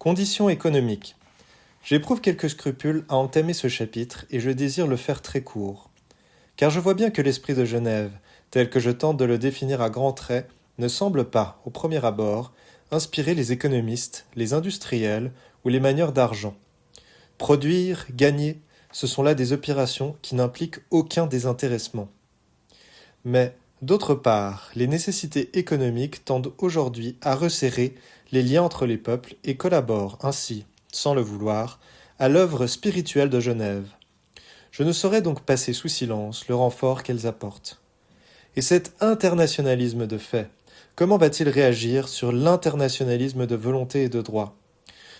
Conditions économiques. J'éprouve quelques scrupules à entamer ce chapitre et je désire le faire très court. Car je vois bien que l'esprit de Genève, tel que je tente de le définir à grands traits, ne semble pas, au premier abord, inspirer les économistes, les industriels ou les manieurs d'argent. Produire, gagner, ce sont là des opérations qui n'impliquent aucun désintéressement. Mais, d'autre part, les nécessités économiques tendent aujourd'hui à resserrer les liens entre les peuples et collaborent ainsi, sans le vouloir, à l'œuvre spirituelle de Genève. Je ne saurais donc passer sous silence le renfort qu'elles apportent. Et cet internationalisme de fait, comment va-t-il réagir sur l'internationalisme de volonté et de droit?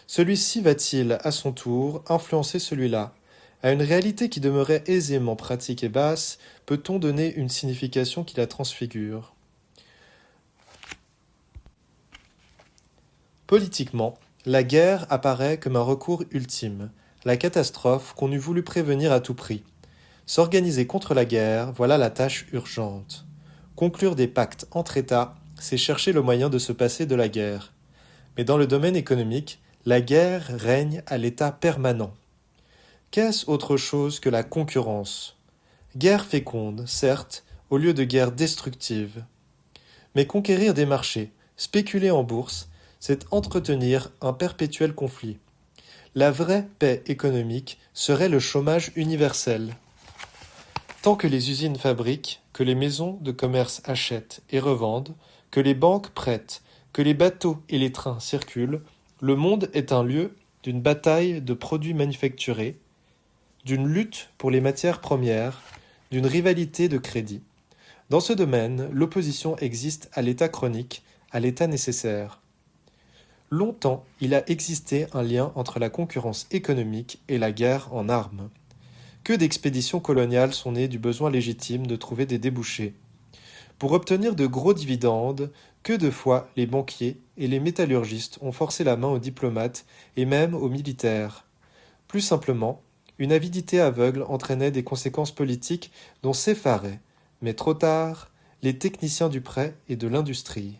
Celui-ci va-t-il, à son tour, influencer celui-là? À une réalité qui demeurait aisément pratique et basse, peut-on donner une signification qui la transfigure? Politiquement, la guerre apparaît comme un recours ultime, la catastrophe qu'on eût voulu prévenir à tout prix. S'organiser contre la guerre, voilà la tâche urgente. Conclure des pactes entre États, c'est chercher le moyen de se passer de la guerre. Mais dans le domaine économique, la guerre règne à l'état permanent. Qu'est-ce autre chose que la concurrence? Guerre féconde, certes, au lieu de guerre destructive. Mais conquérir des marchés, spéculer en bourse, c'est entretenir un perpétuel conflit. La vraie paix économique serait le chômage universel. Tant que les usines fabriquent, que les maisons de commerce achètent et revendent, que les banques prêtent, que les bateaux et les trains circulent, le monde est un lieu d'une bataille de produits manufacturés, d'une lutte pour les matières premières, d'une rivalité de crédit. Dans ce domaine, l'opposition existe à l'état chronique, à l'état nécessaire. Longtemps, il a existé un lien entre la concurrence économique et la guerre en armes. Que d'expéditions coloniales sont nées du besoin légitime de trouver des débouchés. Pour obtenir de gros dividendes, que de fois les banquiers et les métallurgistes ont forcé la main aux diplomates et même aux militaires. Plus simplement, une avidité aveugle entraînait des conséquences politiques dont s'effaraient, mais trop tard, les techniciens du prêt et de l'industrie.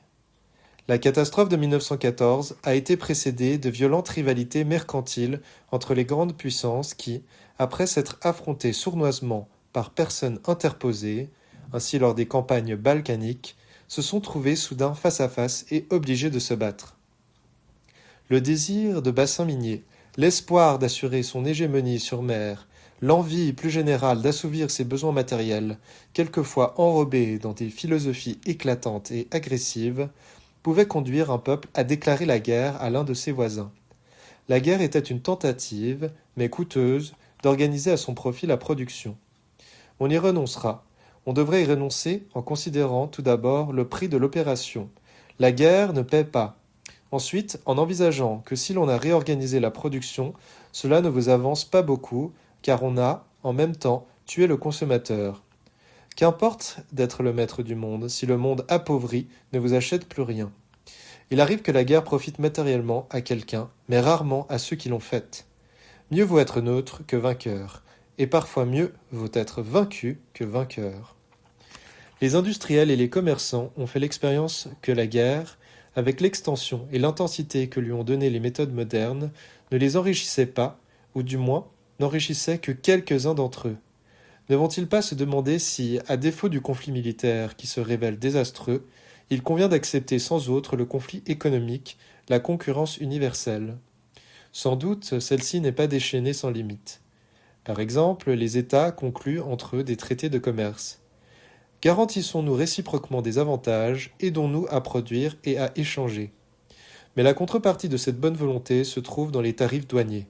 La catastrophe de 1914 a été précédée de violentes rivalités mercantiles entre les grandes puissances qui, après s'être affrontées sournoisement par personnes interposées, ainsi lors des campagnes balkaniques, se sont trouvées soudain face à face et obligées de se battre. Le désir de bassin minier, l'espoir d'assurer son hégémonie sur mer, l'envie plus générale d'assouvir ses besoins matériels, quelquefois enrobés dans des philosophies éclatantes et agressives, pouvaient conduire un peuple à déclarer la guerre à l'un de ses voisins. La guerre était une tentative, mais coûteuse, d'organiser à son profit la production. On y renoncera. On devrait y renoncer en considérant tout d'abord le prix de l'opération. La guerre ne paie pas. Ensuite, en envisageant que si l'on a réorganisé la production, cela ne vous avance pas beaucoup, car on a, en même temps, tué le consommateur. Qu'importe d'être le maître du monde, si le monde appauvri ne vous achète plus rien. Il arrive que la guerre profite matériellement à quelqu'un, mais rarement à ceux qui l'ont faite. Mieux vaut être neutre que vainqueur, et parfois mieux vaut être vaincu que vainqueur. Les industriels et les commerçants ont fait l'expérience que la guerre, avec l'extension et l'intensité que lui ont donné les méthodes modernes, ne les enrichissait pas, ou du moins n'enrichissait que quelques-uns d'entre eux. Ne vont-ils pas se demander si, à défaut du conflit militaire qui se révèle désastreux, il convient d'accepter sans autre le conflit économique, la concurrence universelle? Sans doute, celle-ci n'est pas déchaînée sans limite. Par exemple, les États concluent entre eux des traités de commerce. Garantissons-nous réciproquement des avantages, aidons-nous à produire et à échanger. Mais la contrepartie de cette bonne volonté se trouve dans les tarifs douaniers.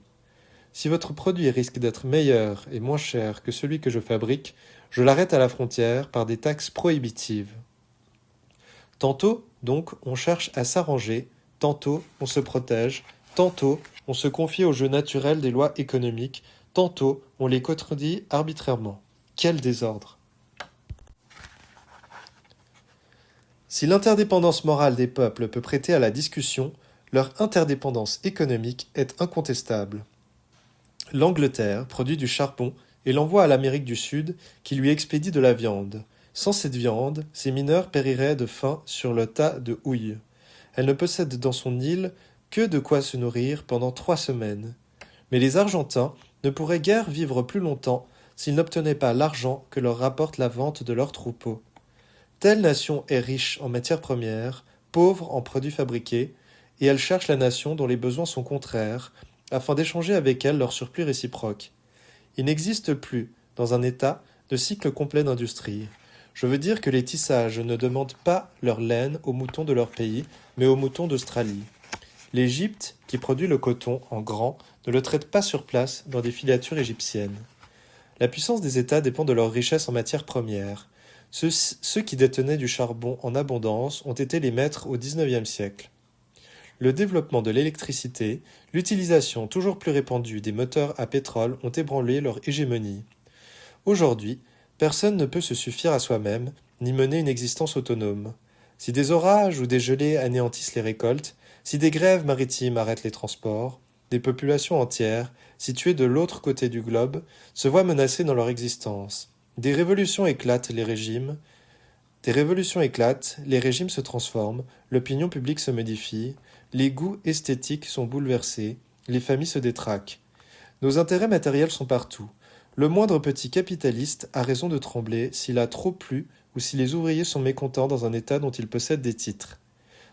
Si votre produit risque d'être meilleur et moins cher que celui que je fabrique, je l'arrête à la frontière par des taxes prohibitives. Tantôt, donc, on cherche à s'arranger, tantôt on se protège, tantôt on se confie au jeu naturel des lois économiques, tantôt on les contredit arbitrairement. Quel désordre! Si l'interdépendance morale des peuples peut prêter à la discussion, leur interdépendance économique est incontestable. L'Angleterre produit du charbon et l'envoie à l'Amérique du Sud qui lui expédie de la viande. Sans cette viande, ses mineurs périraient de faim sur le tas de houille. Elle ne possède dans son île Que de quoi se nourrir pendant 3 semaines. Mais les Argentins ne pourraient guère vivre plus longtemps s'ils n'obtenaient pas l'argent que leur rapporte la vente de leurs troupeaux. Telle nation est riche en matières premières, pauvre en produits fabriqués, et elle cherche la nation dont les besoins sont contraires, afin d'échanger avec elle leur surplus réciproque. Il n'existe plus, dans un État, de cycle complet d'industrie. Je veux dire que les tissages ne demandent pas leur laine aux moutons de leur pays, mais aux moutons d'Australie. L'Égypte, qui produit le coton en grand, ne le traite pas sur place dans des filatures égyptiennes. La puissance des États dépend de leur richesse en matières premières. Ceux qui détenaient du charbon en abondance ont été les maîtres au XIXe siècle. Le développement de l'électricité, l'utilisation toujours plus répandue des moteurs à pétrole ont ébranlé leur hégémonie. Aujourd'hui, personne ne peut se suffire à soi-même, ni mener une existence autonome. Si des orages ou des gelées anéantissent les récoltes, si des grèves maritimes arrêtent les transports, des populations entières, situées de l'autre côté du globe, se voient menacées dans leur existence. Des révolutions éclatent, les régimes se transforment, l'opinion publique se modifie, les goûts esthétiques sont bouleversés, les familles se détraquent. Nos intérêts matériels sont partout. Le moindre petit capitaliste a raison de trembler s'il a trop plu ou si les ouvriers sont mécontents dans un État dont il possède des titres.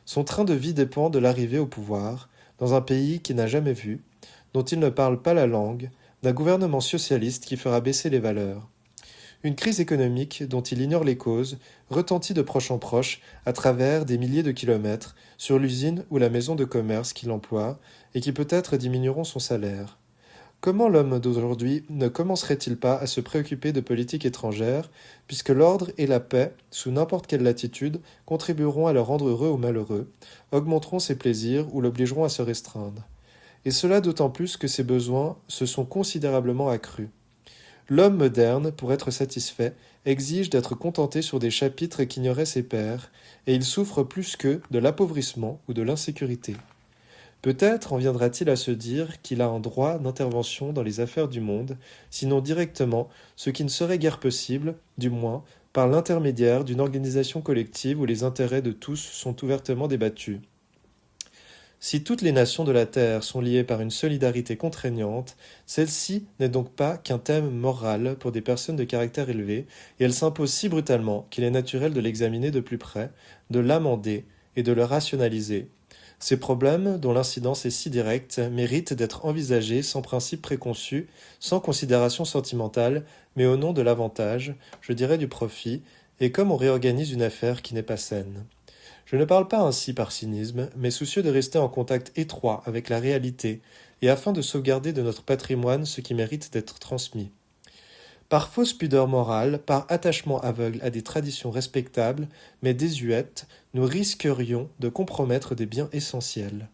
Son train de vie dépend de l'arrivée au pouvoir, dans un pays qu'il n'a jamais vu, dont il ne parle pas la langue, d'un gouvernement socialiste qui fera baisser les valeurs. Une crise économique dont il ignore les causes retentit de proche en proche à travers des milliers de kilomètres sur l'usine ou la maison de commerce qu'il emploie et qui peut-être diminueront son salaire. Comment l'homme d'aujourd'hui ne commencerait-il pas à se préoccuper de politique étrangère, puisque l'ordre et la paix, sous n'importe quelle latitude, contribueront à le rendre heureux ou malheureux, augmenteront ses plaisirs ou l'obligeront à se restreindre. Et cela d'autant plus que ses besoins se sont considérablement accrus. L'homme moderne, pour être satisfait, exige d'être contenté sur des chapitres qu'ignoraient ses pères, et il souffre plus qu'eux de l'appauvrissement ou de l'insécurité. Peut-être en viendra-t-il à se dire qu'il a un droit d'intervention dans les affaires du monde, sinon directement, ce qui ne serait guère possible, du moins, par l'intermédiaire d'une organisation collective où les intérêts de tous sont ouvertement débattus. Si toutes les nations de la Terre sont liées par une solidarité contraignante, celle-ci n'est donc pas qu'un thème moral pour des personnes de caractère élevé, et elle s'impose si brutalement qu'il est naturel de l'examiner de plus près, de l'amender et de le rationaliser. Ces problèmes, dont l'incidence est si directe, méritent d'être envisagés sans principe préconçu, sans considération sentimentale, mais au nom de l'avantage, je dirais du profit, et comme on réorganise une affaire qui n'est pas saine. Je ne parle pas ainsi par cynisme, mais soucieux de rester en contact étroit avec la réalité, et afin de sauvegarder de notre patrimoine ce qui mérite d'être transmis. Par fausse pudeur morale, par attachement aveugle à des traditions respectables, mais désuètes, nous risquerions de compromettre des biens essentiels.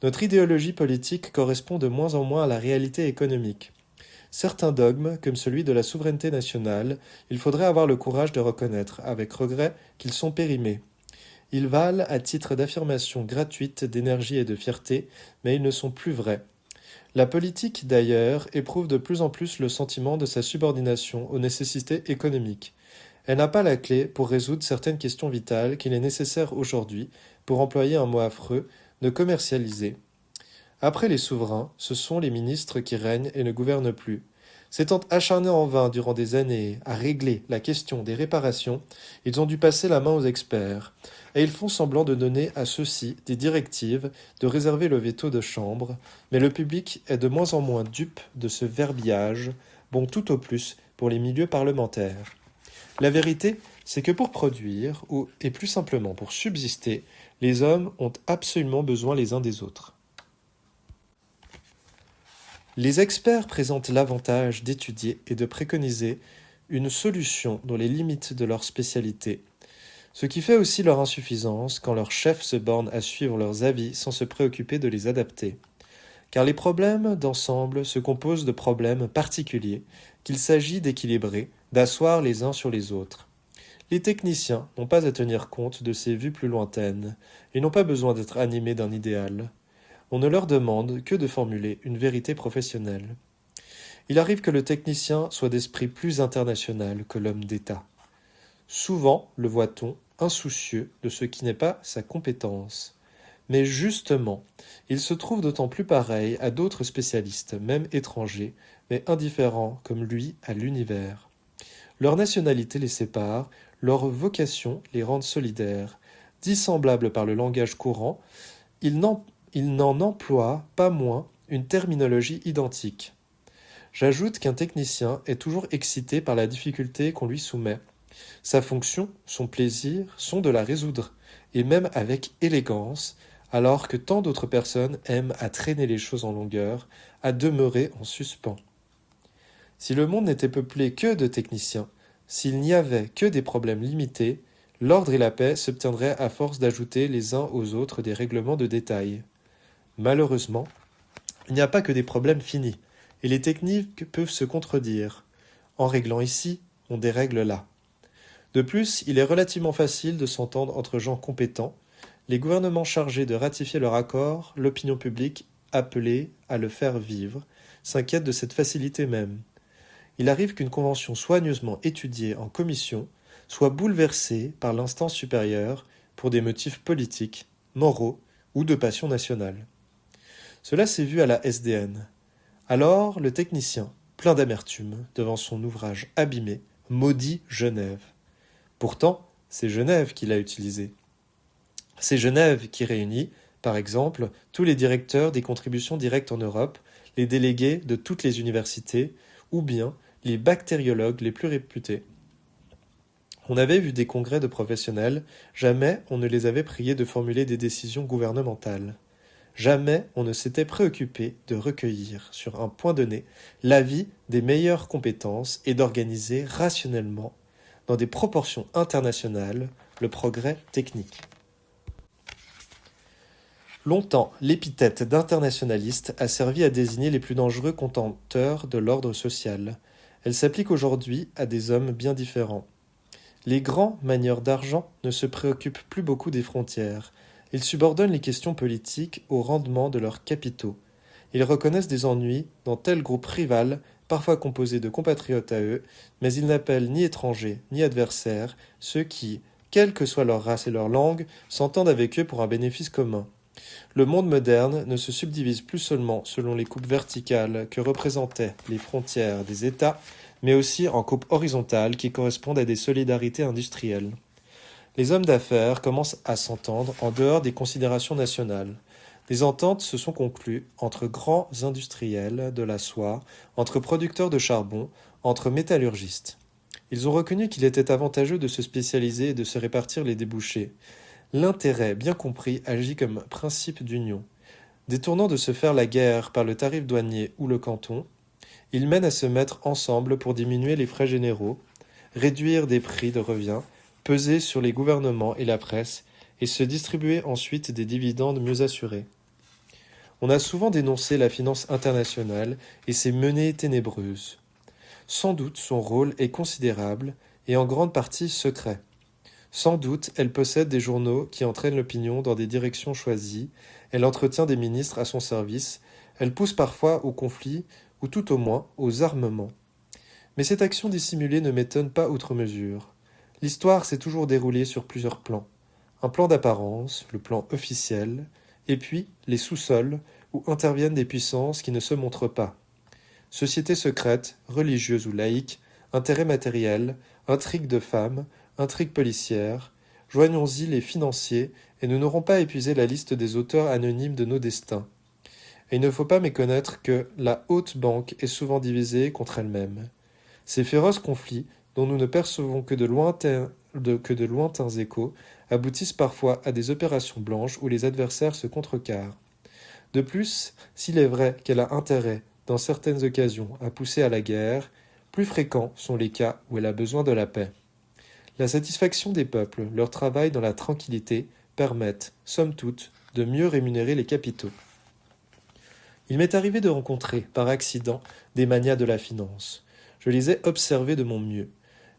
Notre idéologie politique correspond de moins en moins à la réalité économique. Certains dogmes, comme celui de la souveraineté nationale, il faudrait avoir le courage de reconnaître, avec regret, qu'ils sont périmés. Ils valent à titre d'affirmation gratuite d'énergie et de fierté, mais ils ne sont plus vrais. La politique, d'ailleurs, éprouve de plus en plus le sentiment de sa subordination aux nécessités économiques. Elle n'a pas la clé pour résoudre certaines questions vitales qu'il est nécessaire aujourd'hui, pour employer un mot affreux, de commercialiser. Après les souverains, ce sont les ministres qui règnent et ne gouvernent plus. S'étant acharnés en vain durant des années à régler la question des réparations, ils ont dû passer la main aux experts, et ils font semblant de donner à ceux-ci des directives, de réserver le veto de chambre, mais le public est de moins en moins dupe de ce verbiage, bon tout au plus pour les milieux parlementaires. La vérité, c'est que pour produire, et plus simplement pour subsister, les hommes ont absolument besoin les uns des autres. Les experts présentent l'avantage d'étudier et de préconiser une solution dans les limites de leur spécialité, ce qui fait aussi leur insuffisance quand leurs chefs se bornent à suivre leurs avis sans se préoccuper de les adapter. Car les problèmes d'ensemble se composent de problèmes particuliers qu'il s'agit d'équilibrer, d'asseoir les uns sur les autres. Les techniciens n'ont pas à tenir compte de ces vues plus lointaines et n'ont pas besoin d'être animés d'un idéal. On ne leur demande que de formuler une vérité professionnelle. Il arrive que le technicien soit d'esprit plus international que l'homme d'État. Souvent le voit-on insoucieux de ce qui n'est pas sa compétence. Mais justement, ils se trouvent d'autant plus pareils à d'autres spécialistes, même étrangers, mais indifférents comme lui à l'univers. Leur nationalité les sépare, leur vocation les rend solidaires. Dissemblables par le langage courant, ils n'en emploient pas moins une terminologie identique. J'ajoute qu'un technicien est toujours excité par la difficulté qu'on lui soumet. Sa fonction, son plaisir, sont de la résoudre, et même avec élégance, alors que tant d'autres personnes aiment à traîner les choses en longueur, à demeurer en suspens. Si le monde n'était peuplé que de techniciens, s'il n'y avait que des problèmes limités, l'ordre et la paix s'obtiendraient à force d'ajouter les uns aux autres des règlements de détail. Malheureusement, il n'y a pas que des problèmes finis, et les techniques peuvent se contredire. En réglant ici, on dérègle là. De plus, il est relativement facile de s'entendre entre gens compétents, les gouvernements chargés de ratifier leur accord, l'opinion publique appelée à le faire vivre, s'inquiète de cette facilité même. Il arrive qu'une convention soigneusement étudiée en commission soit bouleversée par l'instance supérieure pour des motifs politiques, moraux ou de passion nationale. Cela s'est vu à la SDN. Alors, le technicien, plein d'amertume devant son ouvrage abîmé, maudit Genève. Pourtant, c'est Genève qui l'a utilisé. C'est Genève qui réunit, par exemple, tous les directeurs des contributions directes en Europe, les délégués de toutes les universités, ou bien les bactériologues les plus réputés. On avait vu des congrès de professionnels, jamais on ne les avait priés de formuler des décisions gouvernementales. Jamais on ne s'était préoccupé de recueillir, sur un point donné, l'avis des meilleures compétences et d'organiser rationnellement, dans des proportions internationales, le progrès technique. Longtemps, l'épithète d'internationaliste a servi à désigner les plus dangereux contenteurs de l'ordre social. Elle s'applique aujourd'hui à des hommes bien différents. Les grands manieurs d'argent ne se préoccupent plus beaucoup des frontières. Ils subordonnent les questions politiques au rendement de leurs capitaux. Ils reconnaissent des ennuis dans tel groupe rival, parfois composé de compatriotes à eux, mais ils n'appellent ni étrangers ni adversaires ceux qui, quelle que soit leur race et leur langue, s'entendent avec eux pour un bénéfice commun. Le monde moderne ne se subdivise plus seulement selon les coupes verticales que représentaient les frontières des États, mais aussi en coupes horizontales qui correspondent à des solidarités industrielles. Les hommes d'affaires commencent à s'entendre en dehors des considérations nationales. Des ententes se sont conclues entre grands industriels de la soie, entre producteurs de charbon, entre métallurgistes. Ils ont reconnu qu'il était avantageux de se spécialiser et de se répartir les débouchés. L'intérêt, bien compris, agit comme principe d'union. Détournant de se faire la guerre par le tarif douanier ou le canton, ils mènent à se mettre ensemble pour diminuer les frais généraux, réduire des prix de revient, peser sur les gouvernements et la presse, et se distribuer ensuite des dividendes mieux assurés. On a souvent dénoncé la finance internationale et ses menées ténébreuses. Sans doute son rôle est considérable et en grande partie secret. Sans doute elle possède des journaux qui entraînent l'opinion dans des directions choisies, elle entretient des ministres à son service, elle pousse parfois au conflit ou tout au moins aux armements. Mais cette action dissimulée ne m'étonne pas outre mesure. L'histoire s'est toujours déroulée sur plusieurs plans. Un plan d'apparence, le plan officiel, et puis les sous-sols où interviennent des puissances qui ne se montrent pas. Sociétés secrètes, religieuses ou laïques, intérêts matériels, intrigues de femmes, intrigues policières, joignons-y les financiers et nous n'aurons pas épuisé la liste des auteurs anonymes de nos destins. Et il ne faut pas méconnaître que la haute banque est souvent divisée contre elle-même. Ces féroces conflits, dont nous ne percevons que de lointains échos, aboutissent parfois à des opérations blanches où les adversaires se contrecarrent. De plus, s'il est vrai qu'elle a intérêt, dans certaines occasions, à pousser à la guerre, plus fréquents sont les cas où elle a besoin de la paix. La satisfaction des peuples, leur travail dans la tranquillité, permettent, somme toute, de mieux rémunérer les capitaux. Il m'est arrivé de rencontrer, par accident, des magnats de la finance. Je les ai observés de mon mieux.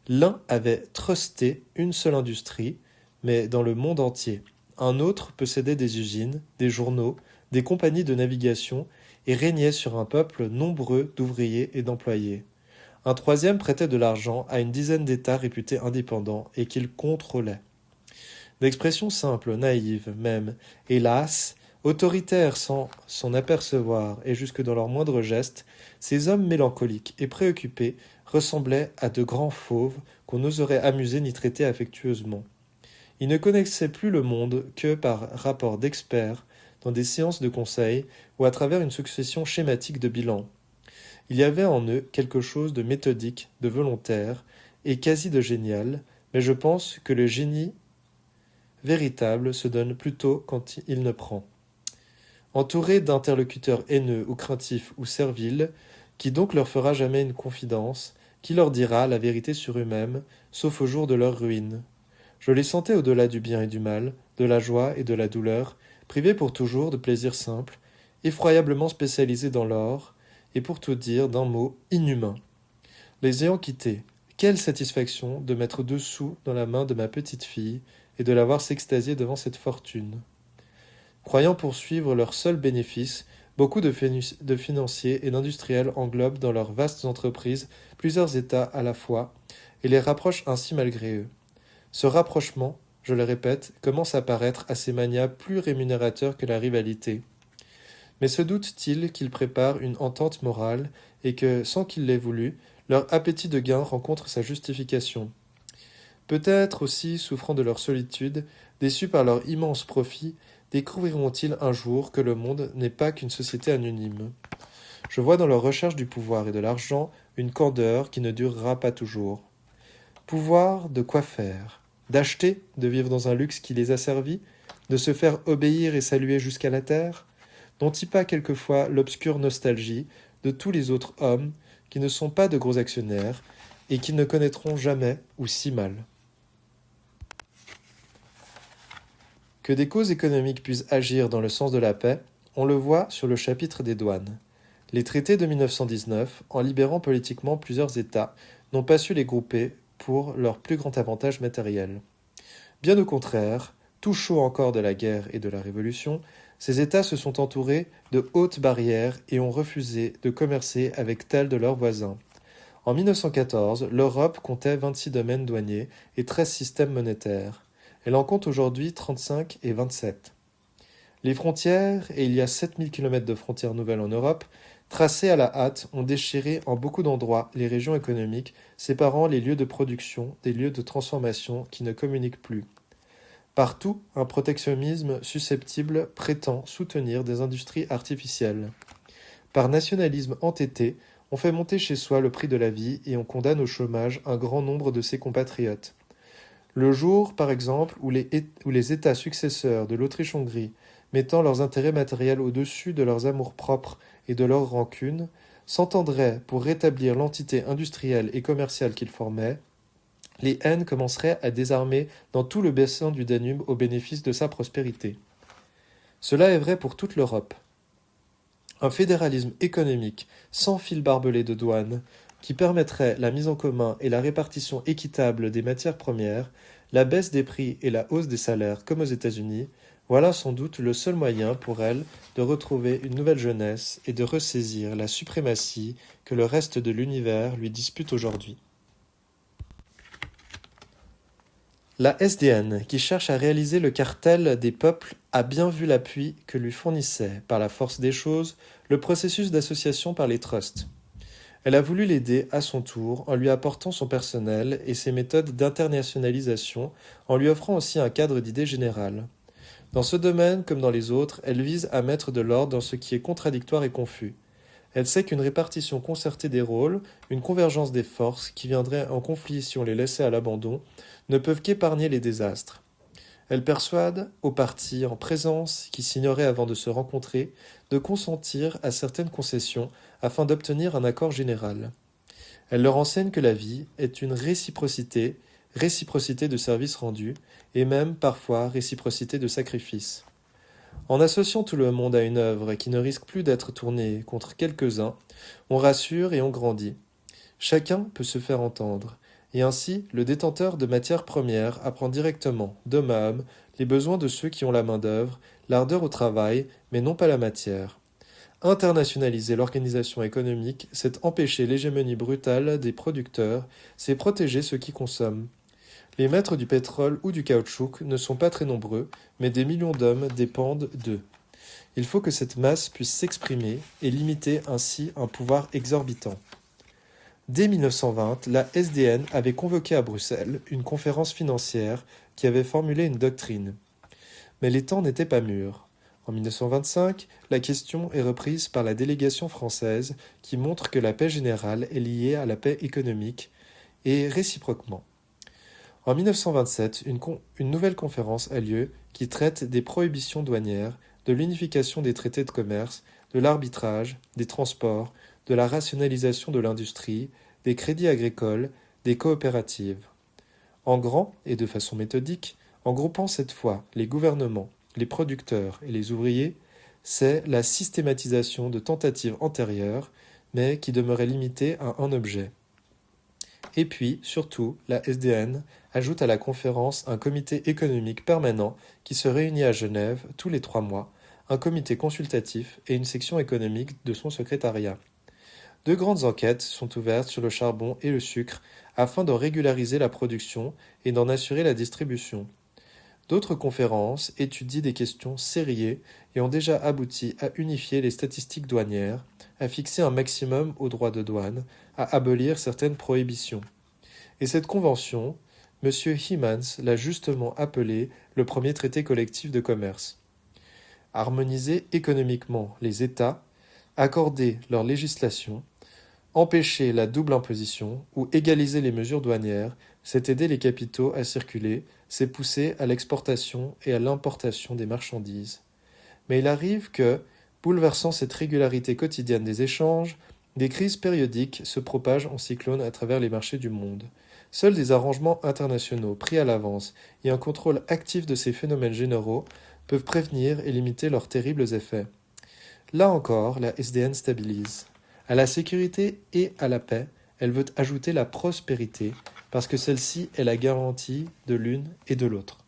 L'un avait trusté une seule industrie, mais dans le monde entier. Un autre possédait des usines, des journaux, des compagnies de navigation et régnait sur un peuple nombreux d'ouvriers et d'employés. Un troisième prêtait de l'argent à une dizaine d'États réputés indépendants et qu'il contrôlait. D'expression simple, naïve même, hélas, autoritaire sans s'en apercevoir et jusque dans leurs moindres gestes, ces hommes mélancoliques et préoccupés ressemblaient à de grands fauves qu'on n'oserait amuser ni traiter affectueusement. Ils ne connaissaient plus le monde que par rapport d'experts, dans des séances de conseil ou à travers une succession schématique de bilans. Il y avait en eux quelque chose de méthodique, de volontaire et quasi de génial, mais je pense que le génie véritable se donne plutôt quand il ne prend. Entourés d'interlocuteurs haineux ou craintifs ou serviles, qui donc leur fera jamais une confidence, qui leur dira la vérité sur eux-mêmes, sauf au jour de leur ruine. Je les sentais au-delà du bien et du mal, de la joie et de la douleur, privés pour toujours de plaisirs simples, effroyablement spécialisés dans l'or, et pour tout dire d'un mot inhumain. Les ayant quittés, quelle satisfaction de mettre 2 sous dans la main de ma petite fille et de la voir s'extasier devant cette fortune. Croyant poursuivre leur seul bénéfice, beaucoup de financiers et d'industriels englobent dans leurs vastes entreprises plusieurs États à la fois et les rapprochent ainsi malgré eux. Ce rapprochement, je le répète, commence à paraître à ces manias plus rémunérateur que la rivalité. Mais se doutent-ils qu'ils préparent une entente morale et que, sans qu'ils l'aient voulu, leur appétit de gain rencontre sa justification? Peut-être aussi, souffrant de leur solitude, déçus par leur immense profit, découvriront-ils un jour que le monde n'est pas qu'une société anonyme. Je vois dans leur recherche du pouvoir et de l'argent une candeur qui ne durera pas toujours. Pouvoir de quoi faire? D'acheter, de vivre dans un luxe qui les a servis, de se faire obéir et saluer jusqu'à la terre? N'ont-ils pas quelquefois l'obscure nostalgie de tous les autres hommes qui ne sont pas de gros actionnaires et qui ne connaîtront jamais ou si mal? Que des causes économiques puissent agir dans le sens de la paix, on le voit sur le chapitre des douanes. Les traités de 1919, en libérant politiquement plusieurs États, n'ont pas su les grouper pour leur plus grand avantage matériel. Bien au contraire, tout chaud encore de la guerre et de la Révolution, ces États se sont entourés de hautes barrières et ont refusé de commercer avec tels de leurs voisins. En 1914, l'Europe comptait 26 domaines douaniers et 13 systèmes monétaires. Elle en compte aujourd'hui 35 et 27. Les frontières, et il y a 7000 km de frontières nouvelles en Europe, tracées à la hâte, ont déchiré en beaucoup d'endroits les régions économiques, séparant les lieux de production des lieux de transformation qui ne communiquent plus. Partout, un protectionnisme susceptible prétend soutenir des industries artificielles. Par nationalisme entêté, on fait monter chez soi le prix de la vie et on condamne au chômage un grand nombre de ses compatriotes. Le jour, par exemple, où les États successeurs de l'Autriche-Hongrie, mettant leurs intérêts matériels au-dessus de leurs amours-propres et de leurs rancunes, s'entendraient pour rétablir l'entité industrielle et commerciale qu'ils formaient, les haines commenceraient à désarmer dans tout le bassin du Danube au bénéfice de sa prospérité. Cela est vrai pour toute l'Europe. Un fédéralisme économique sans fil barbelé de douane, qui permettrait la mise en commun et la répartition équitable des matières premières, la baisse des prix et la hausse des salaires comme aux États-Unis, voilà sans doute le seul moyen pour elle de retrouver une nouvelle jeunesse et de ressaisir la suprématie que le reste de l'univers lui dispute aujourd'hui. La SDN, qui cherche à réaliser le cartel des peuples, a bien vu l'appui que lui fournissait, par la force des choses, le processus d'association par les trusts. Elle a voulu l'aider à son tour en lui apportant son personnel et ses méthodes d'internationalisation, en lui offrant aussi un cadre d'idées générales. Dans ce domaine, comme dans les autres, elle vise à mettre de l'ordre dans ce qui est contradictoire et confus. Elle sait qu'une répartition concertée des rôles, une convergence des forces qui viendraient en conflit si on les laissait à l'abandon, ne peuvent qu'épargner les désastres. Elle persuade aux partis en présence qui s'ignoraient avant de se rencontrer de consentir à certaines concessions afin d'obtenir un accord général. Elle leur enseigne que la vie est une réciprocité de services rendus, et même parfois réciprocité de sacrifices. En associant tout le monde à une œuvre qui ne risque plus d'être tournée contre quelques-uns, on rassure et on grandit. Chacun peut se faire entendre, et ainsi le détenteur de matières premières apprend directement, d'homme à homme, les besoins de ceux qui ont la main-d'œuvre, l'ardeur au travail, mais non pas la matière. Internationaliser l'organisation économique, c'est empêcher l'hégémonie brutale des producteurs, c'est protéger ceux qui consomment. Les maîtres du pétrole ou du caoutchouc ne sont pas très nombreux, mais des millions d'hommes dépendent d'eux. Il faut que cette masse puisse s'exprimer et limiter ainsi un pouvoir exorbitant. Dès 1920, la SDN avait convoqué à Bruxelles une conférence financière qui avait formulé une doctrine. Mais les temps n'étaient pas mûrs. En 1925, la question est reprise par la délégation française qui montre que la paix générale est liée à la paix économique et réciproquement. En 1927, une nouvelle conférence a lieu qui traite des prohibitions douanières, de l'unification des traités de commerce, de l'arbitrage, des transports, de la rationalisation de l'industrie, des crédits agricoles, des coopératives. En grand et de façon méthodique, en groupant cette fois les gouvernements, les producteurs et les ouvriers, c'est la systématisation de tentatives antérieures, mais qui demeuraient limitées à un objet. Et puis, surtout, la SDN ajoute à la conférence un comité économique permanent qui se réunit à Genève tous les 3 mois, un comité consultatif et une section économique de son secrétariat. 2 grandes enquêtes sont ouvertes sur le charbon et le sucre afin de régulariser la production et d'en assurer la distribution. D'autres conférences étudient des questions sériées et ont déjà abouti à unifier les statistiques douanières, à fixer un maximum aux droits de douane, à abolir certaines prohibitions. Et cette convention, M. Hymans l'a justement appelée le premier traité collectif de commerce. Harmoniser économiquement les États, accorder leur législation, empêcher la double imposition ou égaliser les mesures douanières, c'est aider les capitaux à circuler, c'est pousser à l'exportation et à l'importation des marchandises. Mais il arrive que, bouleversant cette régularité quotidienne des échanges, des crises périodiques se propagent en cyclone à travers les marchés du monde. Seuls des arrangements internationaux pris à l'avance et un contrôle actif de ces phénomènes généraux peuvent prévenir et limiter leurs terribles effets. Là encore, la SDN stabilise. À la sécurité et à la paix, elle veut ajouter la prospérité, parce que celle-ci est la garantie de l'une et de l'autre.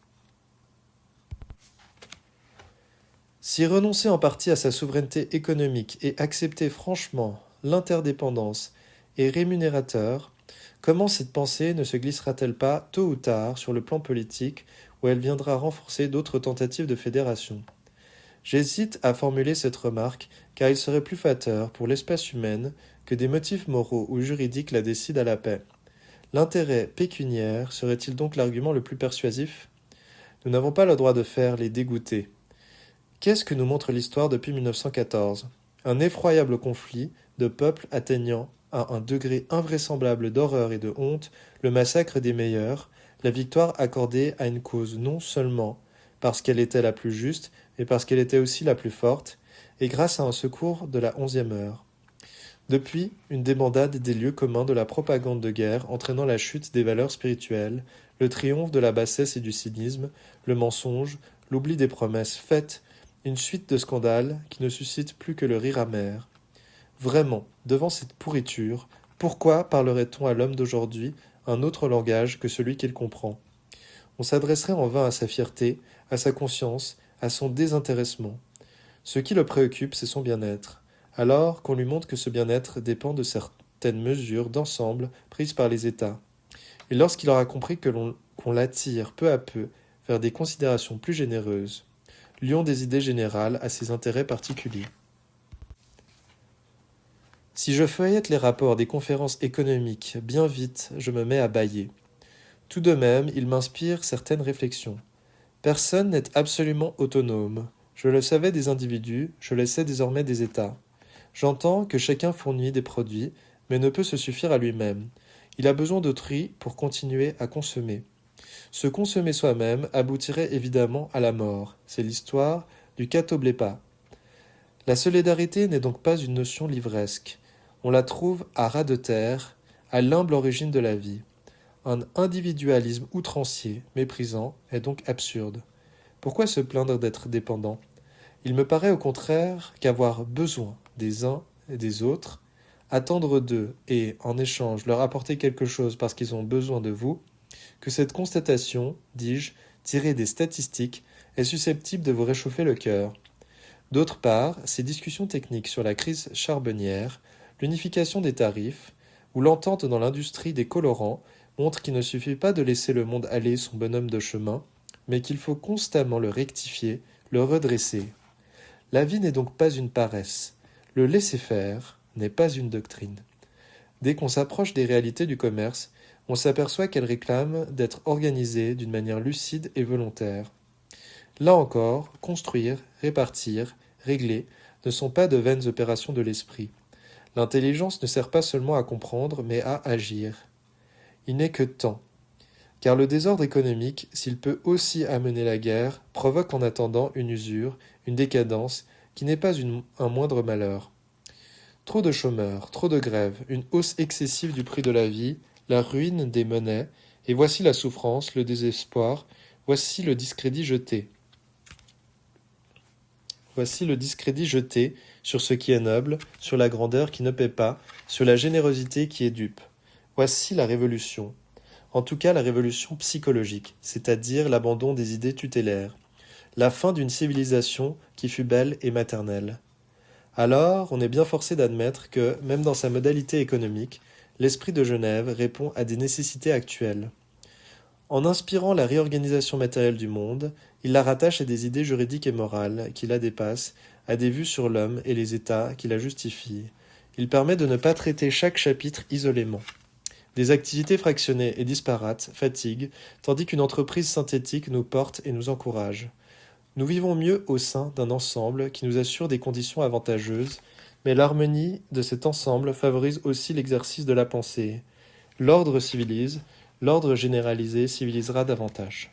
Si renoncer en partie à sa souveraineté économique et accepter franchement l'interdépendance est rémunérateur, comment cette pensée ne se glissera-t-elle pas tôt ou tard sur le plan politique où elle viendra renforcer d'autres tentatives de fédération ? J'hésite à formuler cette remarque car il serait plus flatteur pour l'espèce humaine que des motifs moraux ou juridiques la décident à la paix. L'intérêt pécuniaire serait-il donc l'argument le plus persuasif ? Nous n'avons pas le droit de faire les dégoûtés. Qu'est-ce que nous montre l'histoire depuis 1914 ? Un effroyable conflit de peuples atteignant à un degré invraisemblable d'horreur et de honte le massacre des meilleurs, la victoire accordée à une cause non seulement parce qu'elle était la plus juste, mais parce qu'elle était aussi la plus forte, et grâce à un secours de la 11e heure. Depuis, une débandade des lieux communs de la propagande de guerre entraînant la chute des valeurs spirituelles, le triomphe de la bassesse et du cynisme, le mensonge, l'oubli des promesses faites, une suite de scandales qui ne suscitent plus que le rire amer. Vraiment, devant cette pourriture, pourquoi parlerait-on à l'homme d'aujourd'hui un autre langage que celui qu'il comprend ? On s'adresserait en vain à sa fierté, à sa conscience, à son désintéressement. Ce qui le préoccupe, c'est son bien-être. Alors qu'on lui montre que ce bien-être dépend de certaines mesures d'ensemble prises par les États. Et lorsqu'il aura compris qu'on l'attire peu à peu vers des considérations plus généreuses, lions des idées générales à ses intérêts particuliers. Si je feuillette les rapports des conférences économiques bien vite, je me mets à bâiller. Tout de même, il m'inspire certaines réflexions. Personne n'est absolument autonome. Je le savais des individus, je le sais désormais des États. J'entends que chacun fournit des produits, mais ne peut se suffire à lui-même. Il a besoin d'autrui pour continuer à consommer. Se consommer soi-même aboutirait évidemment à la mort. C'est l'histoire du catoblépa. La solidarité n'est donc pas une notion livresque. On la trouve à ras de terre, à l'humble origine de la vie. Un individualisme outrancier, méprisant, est donc absurde. Pourquoi se plaindre d'être dépendant ? Il me paraît au contraire qu'avoir besoin des uns et des autres, attendre d'eux et, en échange, leur apporter quelque chose parce qu'ils ont besoin de vous, que cette constatation, dis-je, tirée des statistiques, est susceptible de vous réchauffer le cœur. D'autre part, ces discussions techniques sur la crise charbonnière, l'unification des tarifs, ou l'entente dans l'industrie des colorants montre qu'il ne suffit pas de laisser le monde aller son bonhomme de chemin, mais qu'il faut constamment le rectifier, le redresser. La vie n'est donc pas une paresse. Le laisser-faire n'est pas une doctrine. Dès qu'on s'approche des réalités du commerce, on s'aperçoit qu'elles réclament d'être organisées d'une manière lucide et volontaire. Là encore, construire, répartir, régler ne sont pas de vaines opérations de l'esprit. L'intelligence ne sert pas seulement à comprendre, mais à agir. Il n'est que temps. Car le désordre économique, s'il peut aussi amener la guerre, provoque en attendant une usure, une décadence, qui n'est pas un moindre malheur. Trop de chômeurs, trop de grèves, une hausse excessive du prix de la vie, la ruine des monnaies, et voici la souffrance, le désespoir, voici le discrédit jeté. Voici le discrédit jeté sur ce qui est noble, sur la grandeur qui ne paie pas, sur la générosité qui est dupe. Voici la révolution. En tout cas la révolution psychologique, c'est-à-dire l'abandon des idées tutélaires, la fin d'une civilisation qui fut belle et maternelle. Alors, on est bien forcé d'admettre que, même dans sa modalité économique, l'esprit de Genève répond à des nécessités actuelles. En inspirant la réorganisation matérielle du monde, il la rattache à des idées juridiques et morales qui la dépassent, à des vues sur l'homme et les États qui la justifient. Il permet de ne pas traiter chaque chapitre isolément. Des activités fractionnées et disparates fatiguent, tandis qu'une entreprise synthétique nous porte et nous encourage. Nous vivons mieux au sein d'un ensemble qui nous assure des conditions avantageuses, mais l'harmonie de cet ensemble favorise aussi l'exercice de la pensée. L'ordre civilise, l'ordre généralisé civilisera davantage.